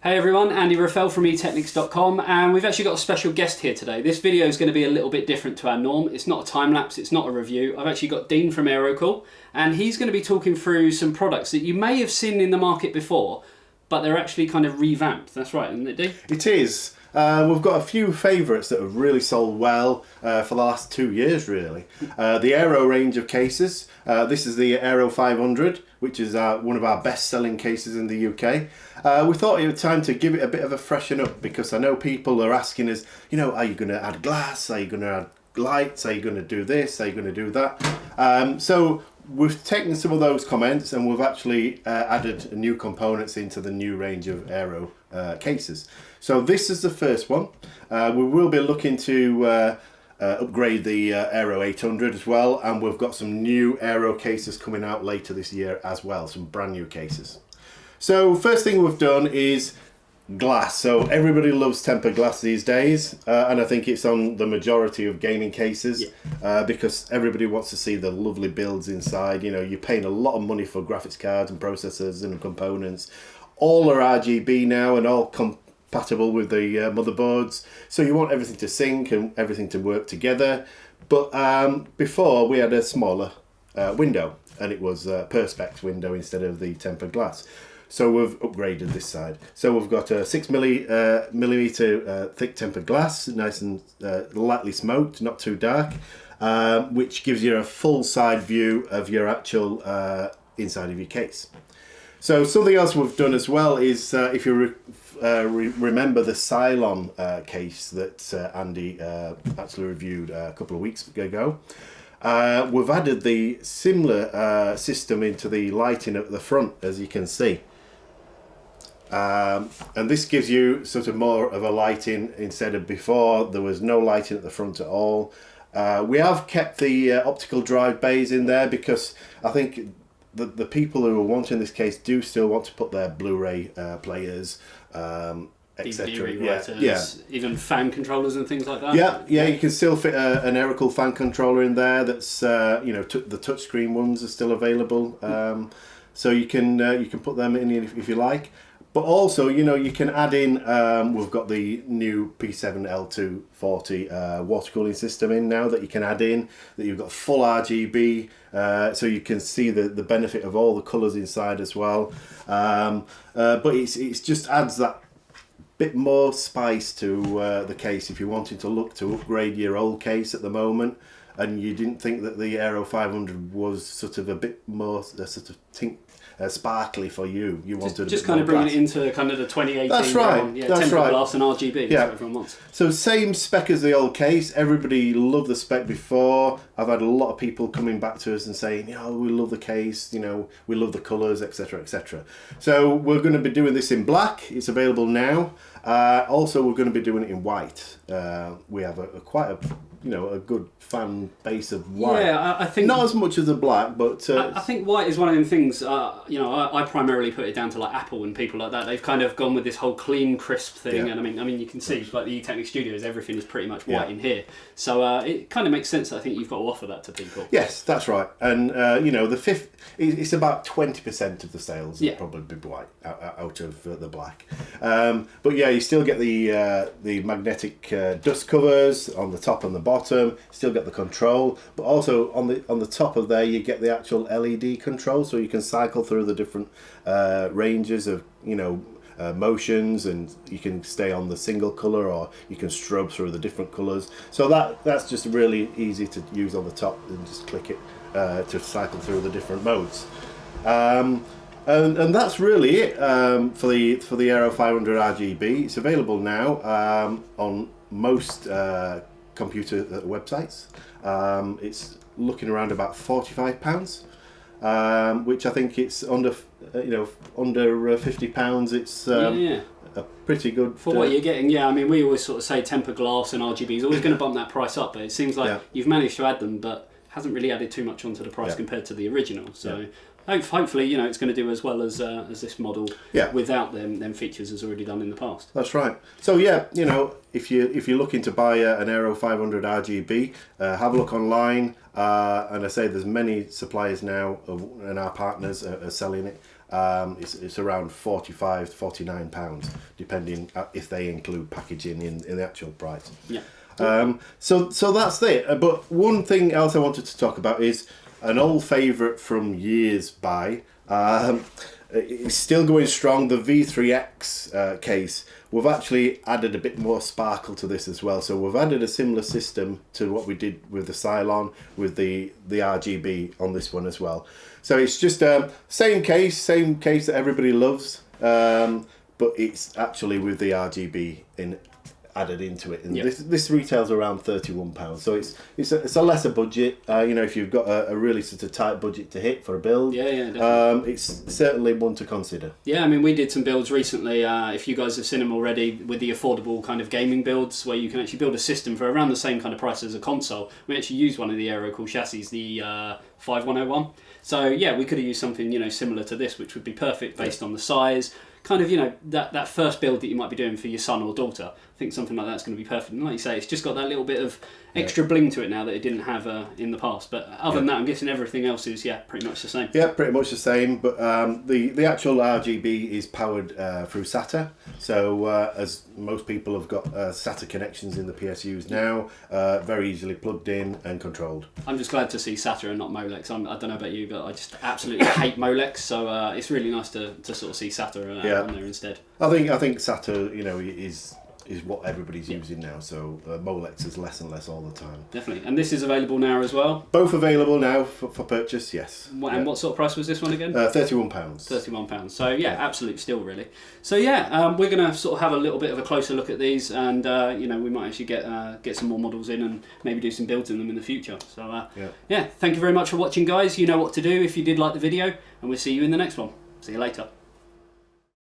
Hey everyone, Andy Raffel from eTeknix.com, and we've actually got a special guest here today. This video is going to be a little bit different to our norm. It's not a time-lapse, it's not a review. I've actually got Dean from Aerocool, and he's going to be talking through some products that you may have seen in the market before, but they're actually kind of revamped. That's right, isn't it, Dean? It is. We've got a few favourites that have really sold well for the last 2 years, really. The Aero range of cases. This is the Aero 500, which is one of our best-selling cases in the UK. We thought it was time to give it a bit of a freshen up, because I know people are asking us, you know, are you going to add glass? Are you going to add lights? Are you going to do this? Are you going to do that? So we've taken some of those comments and we've actually added new components into the new range of Aero cases. So this is the first one. We will be looking to upgrade the Aero 800 as well, and we've got some new Aero cases coming out later this year as well, some brand new cases. So first thing we've done is glass. So everybody loves tempered glass these days, and I think it's on the majority of gaming cases, because everybody wants to see the lovely builds inside. You know, you're paying a lot of money for graphics cards and processors and components. All are RGB now and all compatible with the motherboards, so you want everything to sync and everything to work together. But before we had a smaller window, and it was a perspex window instead of the tempered glass. So we've upgraded this side. So we've got a 6 millimeter thick tempered glass, nice and lightly smoked, not too dark, which gives you a full side view of your actual inside of your case. So something else we've done as well is, if you remember the Cylon case that Andy actually reviewed a couple of weeks ago, we've added the similar system into the lighting at the front, as you can see. And this gives you sort of more of a lighting instead of before. There was no lighting at the front at all. We have kept the optical drive bays in there because I think the people who are wanting this case do still want to put their Blu-ray players, etc. Yeah, even fan controllers and things like that. Yeah, you can still fit an Aerocool fan controller in there. That's you know, the touchscreen ones are still available, so you can put them in if you like. But also, you know, you can add in. We've got the new P7L240 water cooling system in now that you can add in. That you've got full RGB, so you can see the benefit of all the colours inside as well. But it's just adds that bit more spice to the case if you're wanting to look to upgrade your old case at the moment, and you didn't think that the Aero 500 was sort of a bit more sort of sparkly for you. You wanted just kind of bringing it into kind of the 2018. That's right. Yeah, that's tempered right. glass and RGB. That's what everyone wants. So same spec as the old case. Everybody loved the spec before. I've had a lot of people coming back to us and saying, you know, we love the case. You know, we love the colours, etc., etc. So we're going to be doing this in black. It's available now. Also, we're going to be doing it in white. We have quite a good fan base of white. Yeah, I think not as much as the black, but I think white is one of them things. You know, I primarily put it down to like Apple and people like that. They've kind of gone with this whole clean, crisp thing, and I mean, you can see like the eTeknix Studios, everything is pretty much white in here. So it kind of makes sense. I think you've got to offer that to people. Yes, that's right. And you know, it's about 20% of the sales will probably be white out of the black. But yeah, you still get the magnetic dust covers on the top and the bottom. Still get the control, but also on the top of there you get the actual LED control, so you can cycle through the different ranges of motions, and you can stay on the single color, or you can strobe through the different colors. So that's just really easy to use on the top, and just click it to cycle through the different modes. And that's really it for the Aero 500 RGB. It's available now on most computer websites. It's looking around about £45, which I think it's under £50. It's a pretty good for what you're getting. Yeah, I mean, we always sort of say tempered glass and RGB is always going to bump that price up, but it seems like you've managed to add them, but hasn't really added too much onto the price compared to the original. So hopefully, you know, it's going to do as well as this model. Yeah. Without them features as already done in the past. That's right. So yeah, you know, if you're looking to buy an Aero 500 RGB, have a look online. And I say there's many suppliers now, and our partners are selling it. It's around £45 to £49, depending if they include packaging in the actual price. Yeah. So that's it. But one thing else I wanted to talk about is an old favourite from years by. It's still going strong. The V3X case. We've actually added a bit more sparkle to this as well. So we've added a similar system to what we did with the Cylon, with the RGB on this one as well. So it's just same case that everybody loves, but it's actually with the RGB added into it. And yep. this retails around £31. So it's a lesser budget. You know, if you've got a really sort of tight budget to hit for a build, definitely. It's certainly one to consider. Yeah, I mean, we did some builds recently. If you guys have seen them already, with the affordable kind of gaming builds, where you can actually build a system for around the same kind of price as a console. We actually used one of the Aerocool chassis, the 5101. So yeah, we could have used something, you know, similar to this, which would be perfect based on the size. Kind of, you know, that first build that you might be doing for your son or daughter. I think something like that's going to be perfect. And like you say, it's just got that little bit of extra bling to it now that it didn't have in the past. But other than that, I'm guessing everything else is, pretty much the same. Yeah, pretty much the same. But the actual RGB is powered through SATA. So as most people have got SATA connections in the PSUs now, very easily plugged in and controlled. I'm just glad to see SATA and not Molex. I don't know about you, but I just absolutely hate Molex. So it's really nice to sort of see SATA on there instead. I think SATA, you know, is what everybody's using now. So Molex is less and less all the time. Definitely. And this is available now as well? Both available now for purchase, yes. And what sort of price was this one again? £31. £31. So absolute steal really. So we're going to sort of have a little bit of a closer look at these, and you know, we might actually get some more models in and maybe do some builds in them in the future. So thank you very much for watching, guys. You know what to do if you did like the video, and we'll see you in the next one. See you later.